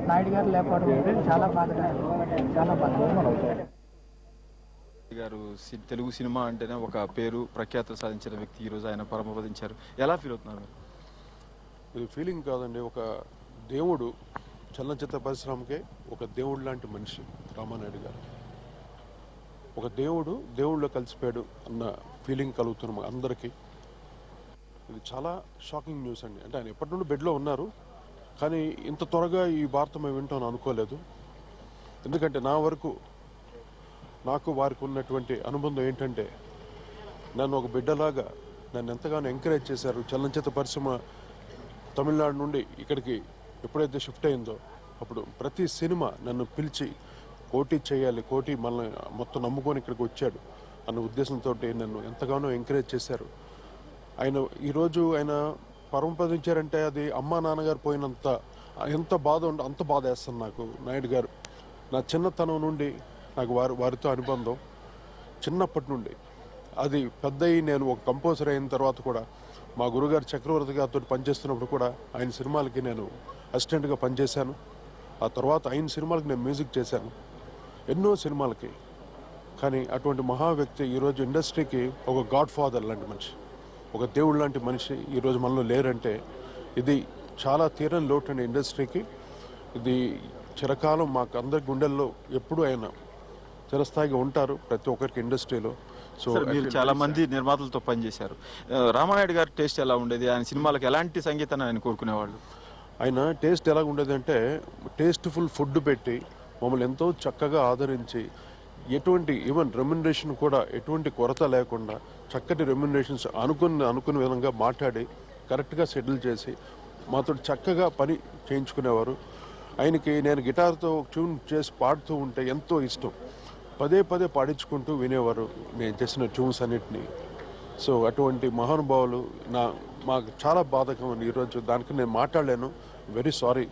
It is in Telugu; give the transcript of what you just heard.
నాయుడు గారు లేకపోవడం చాలా బాధగా గారు తెలుగు సినిమా అంటేనే ఒక పేరు ప్రఖ్యాతులు సాధించిన వ్యక్తి ఈరోజు ఆయన పరమపదించారు. ఎలా ఫీల్ అవుతున్నారు? ఇది ఫీలింగ్ కాదండి, ఒక దేవుడు, చలనచిత్ర పరిశ్రమకే ఒక దేవుడు లాంటి మనిషి రామానాయుడు గారు. ఒక దేవుడిలో కలిసిపోయాడు అన్న ఫీలింగ్ కలుగుతున్నాం అందరికీ. ఇది చాలా షాకింగ్ న్యూస్ అండి. అంటే ఆయన ఎప్పటి నుండి బెడ్లో ఉన్నారు, కానీ ఇంత త్వరగా ఈ వార్త మేము వింటామని అనుకోలేదు. ఎందుకంటే నా వరకు నాకు వారికి ఉన్నటువంటి అనుబంధం ఏంటంటే, నన్ను ఒక బిడ్డలాగా నన్ను ఎంతగానో ఎంకరేజ్ చేశారు. చలనచిత్ర పరిశ్రమ తమిళనాడు నుండి ఇక్కడికి ఎప్పుడైతే షిఫ్ట్ అయిందో అప్పుడు ప్రతి సినిమా నన్ను పిలిచి కోటి చేయాలి, కోటి మనల్ని మొత్తం నమ్ముకొని ఇక్కడికి వచ్చాడు అన్న ఉద్దేశంతో నన్ను ఎంతగానో ఎంకరేజ్ చేశారు. ఈరోజు ఆయన పరమపదించారంటే అది అమ్మా నాన్నగారు పోయినంత ఎంత బాధ అంత బాధ వేస్తాను నాకు. నాయుడు గారు నా చిన్నతనం నుండి నాకు వారితో అనుబంధం చిన్నప్పటి నుండి. అది పెద్దయి నేను ఒక కంపోజర్ అయిన తర్వాత కూడా మా గురుగారు చక్రవర్తి గారితో పనిచేస్తున్నప్పుడు కూడా ఆయన సినిమాలకి నేను అసిస్టెంట్గా పనిచేశాను. ఆ తర్వాత ఆయన సినిమాలకి నేను మ్యూజిక్ చేశాను, ఎన్నో సినిమాలకి. కానీ అటువంటి మహా వ్యక్తి ఈరోజు ఇండస్ట్రీకి ఒక గాడ్ ఫాదర్ లాంటి మనిషి, ఒక దేవుడు లాంటి మనిషి ఈరోజు మనలో లేరంటే ఇది చాలా తీరని లోటు అండి ఇండస్ట్రీకి. ఇది చిరకాలం మాకు అందరి గుండెల్లో ఎప్పుడూ ఆయన చిరస్థాయిగా ఉంటారు ప్రతి ఒక్కరికి ఇండస్ట్రీలో. సో మీరు చాలా మంది నిర్మాతలతో పనిచేశారు. రామానాయుడు గారి టేస్ట్ ఎలా ఉండేది? ఆయన సినిమాలకు ఎలాంటి సంగీతాన్ని ఆయన కోరుకునేవాళ్ళు? ఆయన టేస్ట్ ఎలా ఉండేది అంటే, టేస్ట్ఫుల్ ఫుడ్ పెట్టి మమ్మల్ని ఎంతో చక్కగా ఆదరించి, ఎటువంటి ఈవెన్ రెమ్యునరేషన్ కూడా ఎటువంటి కొరత లేకుండా చక్కటి రెమ్యునరేషన్స్ అనుకున్న విధంగా మాట్లాడి కరెక్ట్గా సెటిల్ చేసి మాతో చక్కగా పని చేయించుకునేవారు. ఆయనకి నేను గిటార్తో ట్యూన్ చేసి పాడుతూ ఉంటే ఎంతో ఇష్టం. పదే పాడించుకుంటూ వినేవారు నేను చేసిన ట్యూన్స్ అన్నిటినీ. సో అటువంటి మహానుభావులు మాకు చాలా బాధకం ఈరోజు. దానికి నేను మాట్లాడలేను. Very sorry.